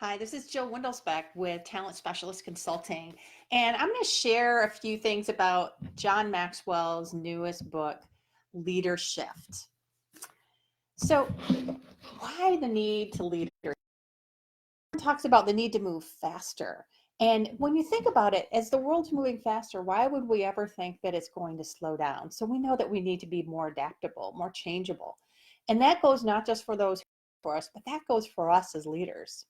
Hi, this is Jill Windelspecht with Talent Specialist Consulting, and I'm going to share a few things about John Maxwell's newest book, LeaderShift. So, why the need to lead? Talks about the need to move faster. And when you think about it, as the world's moving faster, why would we ever think that it's going to slow down? So we know that we need to be more adaptable, more changeable. And that goes not just for those for us, but that goes for us as leaders.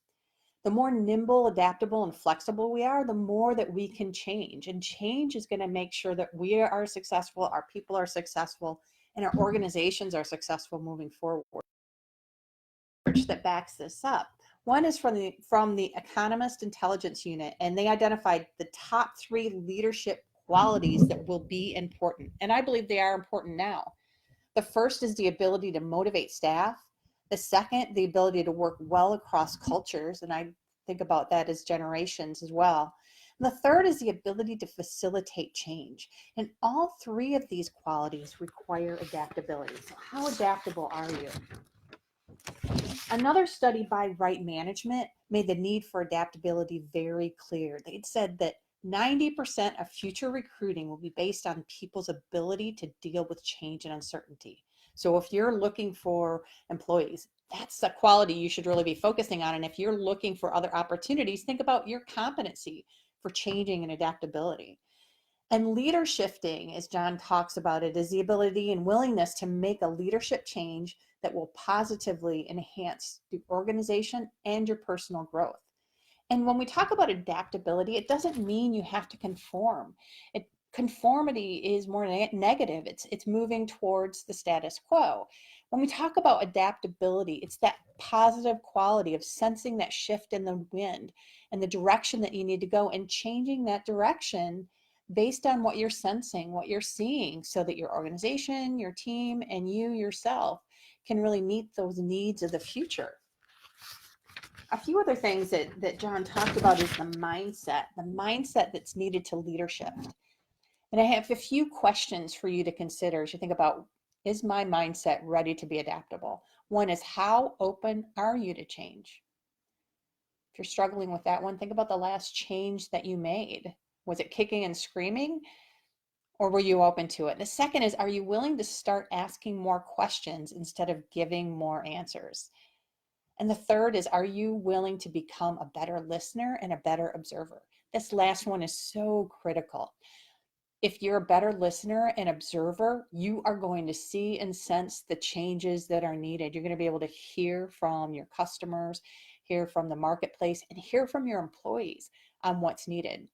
The more nimble, adaptable, and flexible we are, the more that we can change. And change is going to make sure that we are successful, our people are successful, and our organizations are successful moving forward. That backs this up. One is from the Economist Intelligence Unit, and they identified the top 3 leadership qualities that will be important. And I believe they are important now. The first is the ability to motivate staff. The second, the ability to work well across cultures, and I think about that as generations as well. And the third is the ability to facilitate change. And all 3 of these qualities require adaptability. So how adaptable are you? Another study by Right Management made the need for adaptability very clear. They'd said that 90% of future recruiting will be based on people's ability to deal with change and uncertainty. So if you're looking for employees, that's a quality you should really be focusing on. And if you're looking for other opportunities, think about your competency for changing and adaptability. And leadershifting, as John talks about it, is the ability and willingness to make a leadership change that will positively enhance the organization and your personal growth. And when we talk about adaptability, it doesn't mean you have to conform. Conformity is more negative. It's moving towards the status quo. When we talk about adaptability, it's that positive quality of sensing that shift in the wind and the direction that you need to go and changing that direction based on what you're sensing, what you're seeing, so that your organization, your team, and you yourself can really meet those needs of the future. A few other things that John talked about is the mindset that's needed to leadership. And I have a few questions for you to consider as you think about, is my mindset ready to be adaptable? One is, how open are you to change? If you're struggling with that one, think about the last change that you made. Was it kicking and screaming, or were you open to it? The second is, are you willing to start asking more questions instead of giving more answers? And the third is, are you willing to become a better listener and a better observer? This last one is so critical. If you're a better listener and observer, you are going to see and sense the changes that are needed. You're going to be able to hear from your customers, hear from the marketplace, and hear from your employees on what's needed.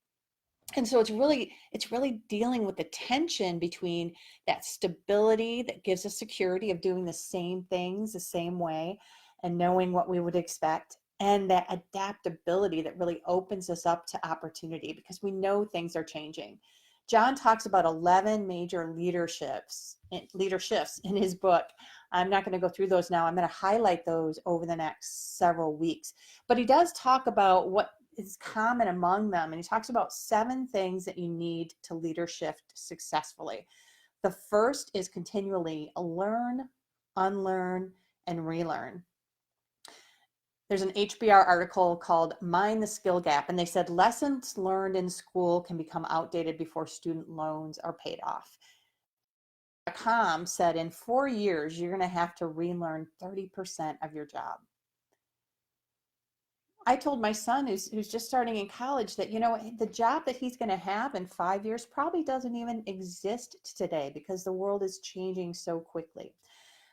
And so it's really dealing with the tension between that stability that gives us security of doing the same things the same way and knowing what we would expect, and that adaptability that really opens us up to opportunity because we know things are changing. John talks about 11 major leaderships in his book. I'm not going to go through those now. I'm going to highlight those over the next several weeks. But he does talk about what is common among them. And he talks about 7 things that you need to leadership successfully. The first is continually learn, unlearn, and relearn. There's an HBR article called Mind the Skill Gap, and they said lessons learned in school can become outdated before student loans are paid off. Com said in 4 years, you're going to have to relearn 30% of your job. I told my son who's just starting in college that, the job that he's going to have in 5 years probably doesn't even exist today because the world is changing so quickly.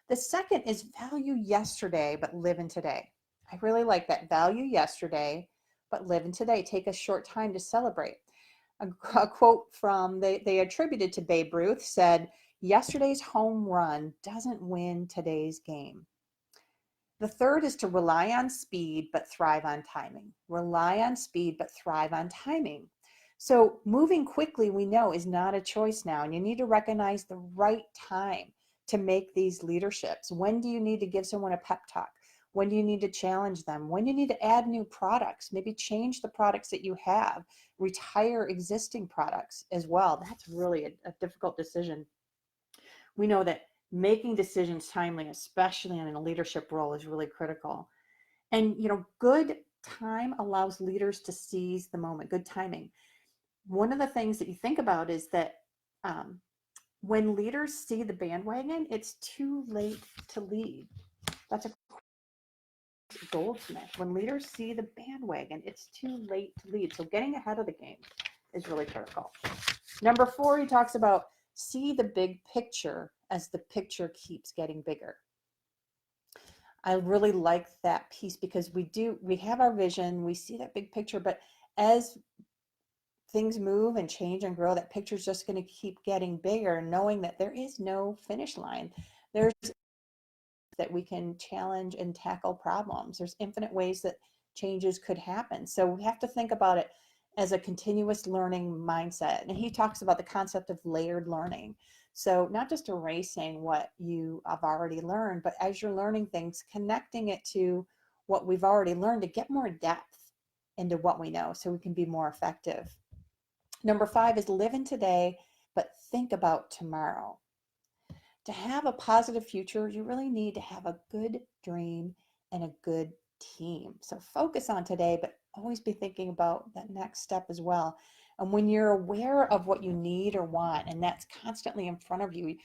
The second is value yesterday, but live in today. I really like that. Value yesterday, but live in today. Take a short time to celebrate. A quote from, they attributed to Babe Ruth said, yesterday's home run doesn't win today's game. The third is to rely on speed, but thrive on timing. Rely on speed, but thrive on timing. So moving quickly, we know, is not a choice now, and you need to recognize the right time to make these leaderships. When do you need to give someone a pep talk? When do you need to challenge them? When do you need to add new products? Maybe change the products that you have, retire existing products as well. That's really a difficult decision. We know that making decisions timely, especially in a leadership role, is really critical. And good time allows leaders to seize the moment, good timing. One of the things that you think about is that when leaders see the bandwagon, it's too late to lead. That's a Goldsmith. When leaders see the bandwagon, it's too late to lead. So getting ahead of the game is really critical. Number 4, he talks about see the big picture as the picture keeps getting bigger. I really like that piece because we have our vision, we see that big picture, but as things move and change and grow, that picture is just going to keep getting bigger, knowing that there is no finish line. There's that we can challenge and tackle problems. There's infinite ways that changes could happen. So we have to think about it as a continuous learning mindset. And he talks about the concept of layered learning. So not just erasing what you have already learned, but as you're learning things, connecting it to what we've already learned to get more depth into what we know so we can be more effective. Number 5 is live in today, but think about tomorrow. To have a positive future, you really need to have a good dream and a good team. So focus on today, but always be thinking about that next step as well. And when you're aware of what you need or want, and that's constantly in front of you,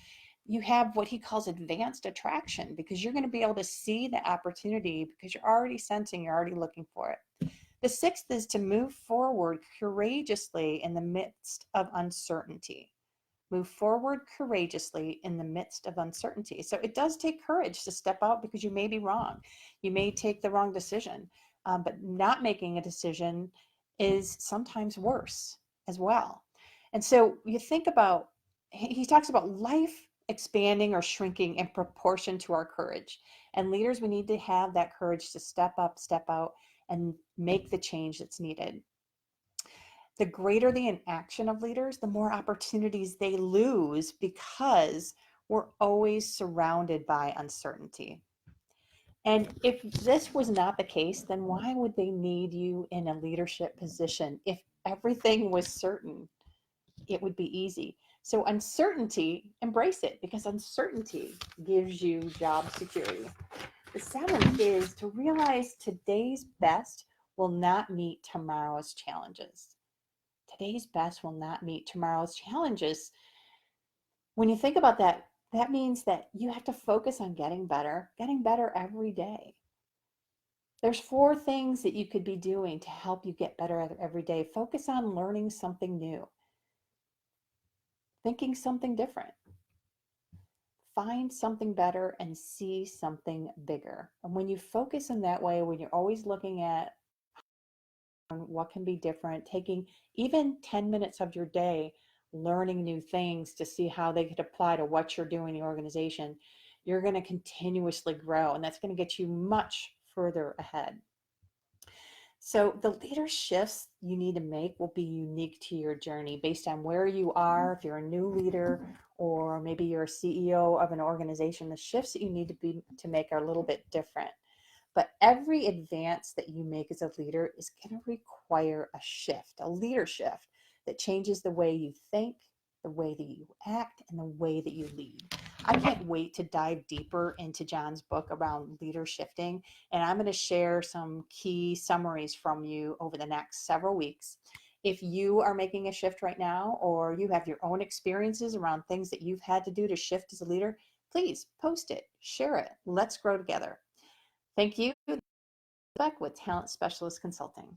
you have what he calls advanced attraction because you're going to be able to see the opportunity because you're already sensing, you're already looking for it. The 6th is to move forward courageously in the midst of uncertainty. Move forward courageously in the midst of uncertainty. So it does take courage to step out because you may be wrong. You may take the wrong decision, but not making a decision is sometimes worse as well. And so you think about, he talks about life expanding or shrinking in proportion to our courage. And leaders, we need to have that courage to step up, step out, and make the change that's needed. The greater the inaction of leaders, the more opportunities they lose because we're always surrounded by uncertainty. And if this was not the case, then why would they need you in a leadership position? If everything was certain, it would be easy. So uncertainty, embrace it because uncertainty gives you job security. The 7th is to realize today's best will not meet tomorrow's challenges. Today's best will not meet tomorrow's challenges. When you think about that, that means that you have to focus on getting better every day. There's 4 things that you could be doing to help you get better every day. Focus on learning something new, thinking something different, find something better, and see something bigger. And when you focus in that way, when you're always looking at what can be different, taking even 10 minutes of your day learning new things to see how they could apply to what you're doing in the organization, you're going to continuously grow, and that's going to get you much further ahead. So the leader shifts you need to make will be unique to your journey based on where you are. If you're a new leader or maybe you're a CEO of an organization, the shifts that you need to make are a little bit different. But every advance that you make as a leader is going to require a shift, a leader shift that changes the way you think, the way that you act, and the way that you lead. I can't wait to dive deeper into John's book around leader shifting, and I'm going to share some key summaries from you over the next several weeks. If you are making a shift right now, or you have your own experiences around things that you've had to do to shift as a leader, please post it, share it. Let's grow together. Thank you. Back with Talent Specialist Consulting.